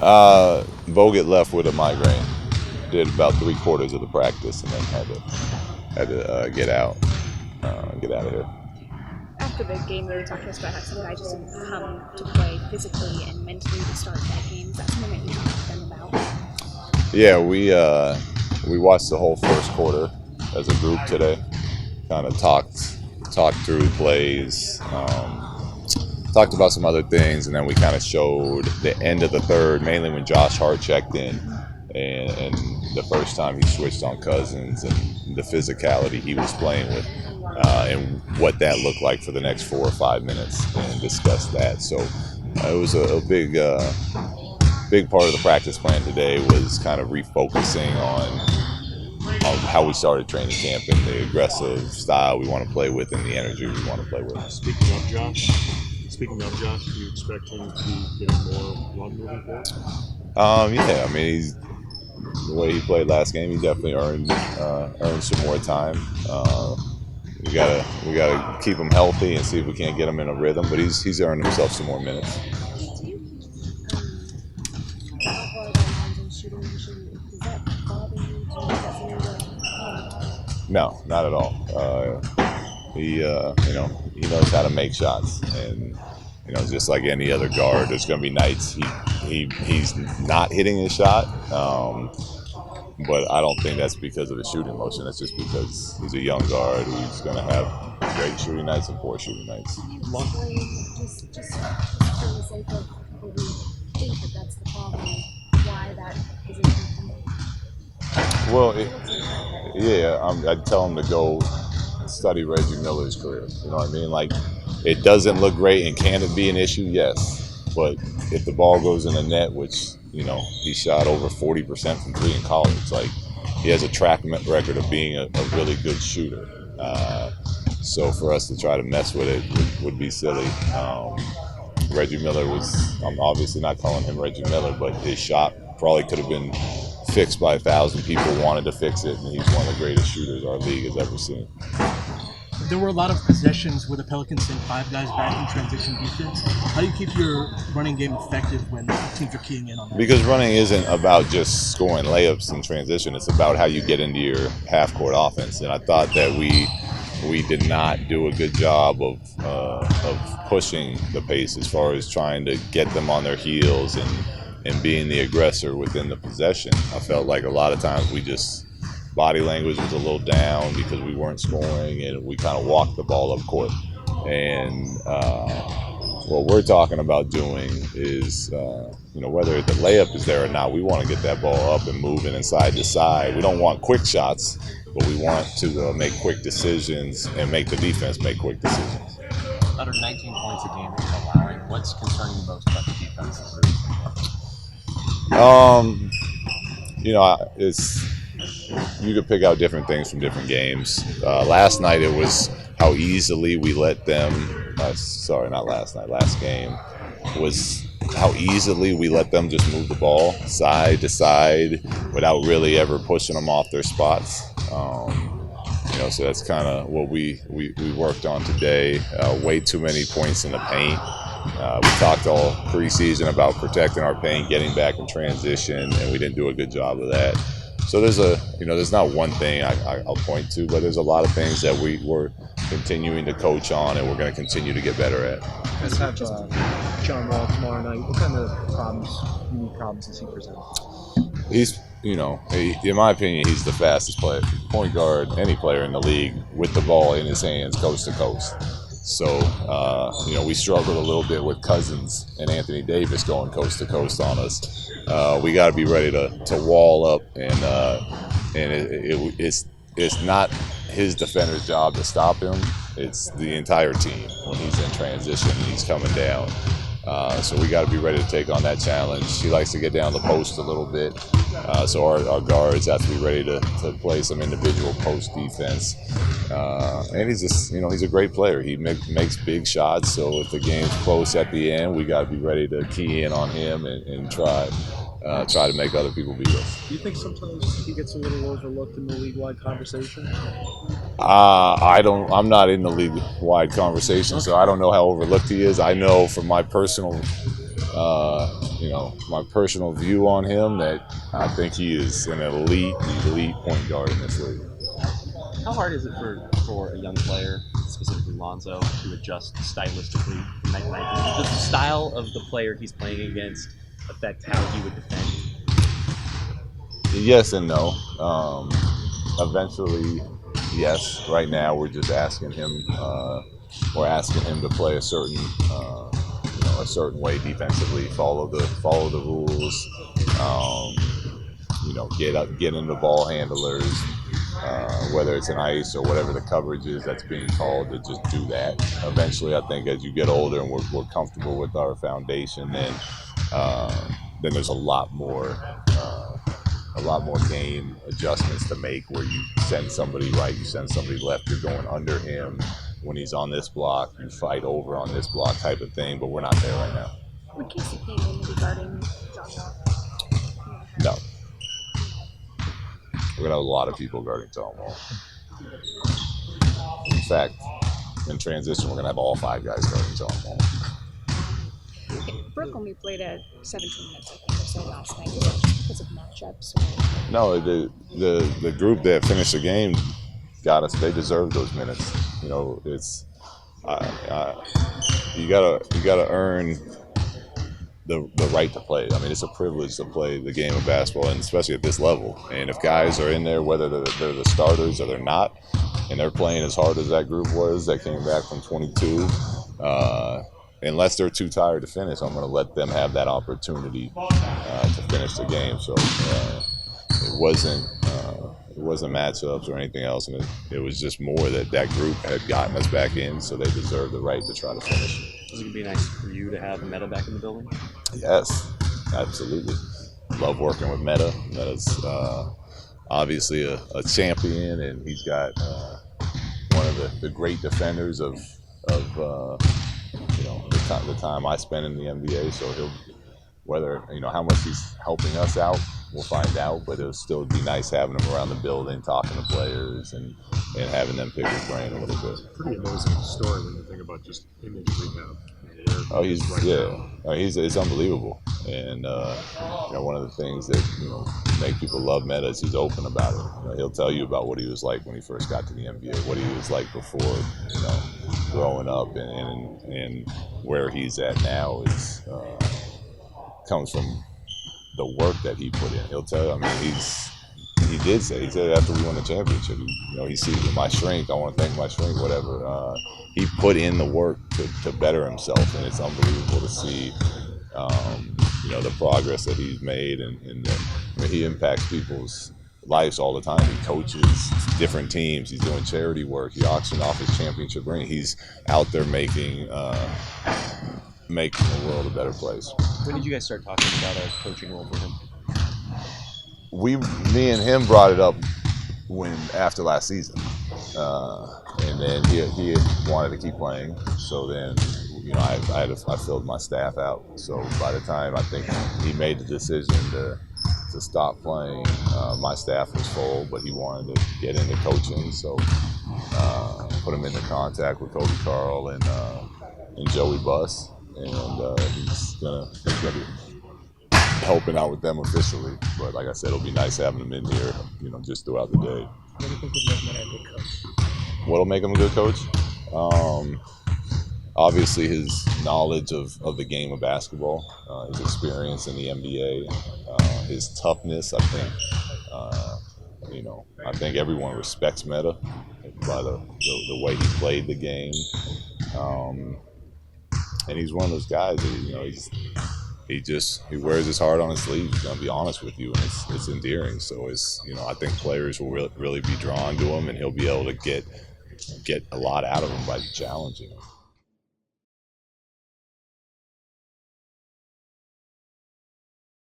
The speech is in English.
Bogut left with a migraine. Did about 3/4 of the practice, and then had to get out of here. After the game, they talked to us about how some guys just didn't come to play physically and mentally to start that game. Is that something that you talked to them about? Yeah, we watched the whole first quarter as a group today. Kind of talked through plays, talked about some other things, and then we kind of showed the end of the third, mainly when Josh Hart checked in, and the first time he switched on Cousins and the physicality he was playing with, and what that looked like for the next 4 or 5 minutes, and discussed that. So it was a big part of the practice plan today was kind of refocusing on how we started training camp and the aggressive style we want to play with and the energy we want to play with. Speaking of Josh, do you expect him to be getting more run moving forward? Yeah, I mean, the way he played last game, he definitely earned some more time. We gotta keep him healthy and see if we can't get him in a rhythm. But he's earned himself some more minutes. No, not at all. He knows how to make shots, and just like any other guard, there's going to be nights he's not hitting his shot. But I don't think that's because of his shooting motion. That's just because he's a young guard who's going to have great shooting nights and poor shooting nights. Just for the sake of what we think that that's the problem, why that isn't happening. Well, I'd tell him to go study Reggie Miller's career. You know what I mean? Like, it doesn't look great, and can it be an issue? Yes. But if the ball goes in the net, which, he shot over 40% from three in college, like, he has a track record of being a really good shooter. So for us to try to mess with it would be silly. Reggie Miller I'm obviously not calling him Reggie Miller, but his shot probably could have been fixed by 1,000 people wanted to fix it, and he's one of the greatest shooters our league has ever seen. There were a lot of possessions where the Pelicans sent 5 guys back in transition defense. How do you keep your running game effective when teams are keying in on that? Because running isn't about just scoring layups in transition. It's about how you get into your half-court offense. And I thought that we did not do a good job of pushing the pace as far as trying to get them on their heels and being the aggressor within the possession. I felt like a lot of times body language was a little down because we weren't scoring, and we kind of walked the ball up court. And what we're talking about doing is, whether the layup is there or not, we want to get that ball up and moving inside to side. We don't want quick shots, but we want to make quick decisions and make the defense make quick decisions. Out of 19 points a game that you're allowing, what's concerning you most about the defense? You could pick out different things from different games. Last night it was how easily we let them. Last game was how easily we let them just move the ball side to side without really ever pushing them off their spots. So that's kind of what we worked on today. Way too many points in the paint. We talked all preseason about protecting our paint, getting back in transition, and we didn't do a good job of that. So there's not one thing I'll point to, but there's a lot of things that we're continuing to coach on, and we're going to continue to get better at. Let's have John Wall tomorrow night. What kind of unique problems does he present? He's, in my opinion, he's the fastest player, point guard, any player in the league with the ball in his hands, coast to coast. So, we struggled a little bit with Cousins and Anthony Davis going coast to coast on us. We got to be ready to wall up, and it's not his defender's job to stop him. It's the entire team when he's in transition and he's coming down. So we got to be ready to take on that challenge. He likes to get down the post a little bit. So our guards have to be ready to play some individual post defense. And he's he's a great player. He makes big shots. So if the game's close at the end, we got to be ready to key in on him and try to make other people beat us. Do you think sometimes he gets a little overlooked in the league-wide conversation? I'm not in the league-wide conversation, so I don't know how overlooked he is. I know from my personal my personal view on him that I think he is an elite point guard in this league. How hard is it for a young player, specifically Lonzo, to adjust stylistically from night to night? Does the style of the player he's playing against affect how he would defend? Yes and no. Eventually, yes. Right now, we're just asking him. We're asking him to play a certain, a certain way defensively. Follow the rules. Get into ball handlers. Whether it's an ice or whatever the coverage is that's being called, to just do that. Eventually, I think as you get older and we're comfortable with our foundation, then there's a lot more game adjustments to make, where you send somebody right, you send somebody left, you're going under him. When he's on this block, you fight over on this block type of thing, but we're not there right now. Would Casey Payton regarding John Wall? No. We're going to have a lot of people guarding John Wall. In fact, in transition, we're going to have all 5 guys guarding John Wall. Brooke only played at 17 minutes, I think, or so last night. Because of matchups? Or... No, the group that finished the game got us. They deserved those minutes. It's you gotta earn the right to play. I mean, it's a privilege to play the game of basketball, and especially at this level. And if guys are in there, whether they're the starters or they're not, and they're playing as hard as that group was that came back from 22, unless they're too tired to finish, I'm going to let them have that opportunity to finish the game. So it wasn't matchups or anything else, and it was just more that group had gotten us back in, so they deserved the right to try to finish. Is it going to be nice for you to have Metta back in the building? Yes, absolutely. Love working with Metta. Metta's obviously a champion, and he's got one of the great defenders of the time I spent in the NBA. So whether how much he's helping us out, we'll find out. But it'll still be nice having him around the building, talking to players, and having them pick his brain a little bit. Pretty amazing story when you think about just image rehab. Oh, it's unbelievable, and one of the things that make people love Metta is he's open about it. He'll tell you about what he was like when he first got to the NBA, what he was like before, growing up, and where he's at now is comes from the work that he put in. He'll tell you. I mean, he said after we won the championship, he sees my strength. I want to thank my strength, whatever. He put in the work to better himself, and it's unbelievable to see, the progress that he's made, and he impacts people's lives all the time. He coaches different teams. He's doing charity work. He auctioned off his championship ring. He's out there making the world a better place. When did you guys start talking about a coaching role for him? Me and him brought it up after last season, and then he wanted to keep playing. So then, I filled my staff out. So by the time I think he made the decision to stop playing, my staff was full, but he wanted to get into coaching. So put him into contact with Kobe Carl and Joey Buss, and he's gonna be helping out with them officially. But like I said, it'll be nice having him in here, just throughout the day. What do you think would make Metta a good coach? What'll make him a good coach? Obviously, his knowledge of the game of basketball, his experience in the NBA, his toughness. I think, I think everyone respects Metta by the way he played the game, and he's one of those guys that he wears his heart on his sleeve. He's gonna be honest with you, and it's endearing. So I think players will really be drawn to him, and he'll be able to get a lot out of him by challenging him.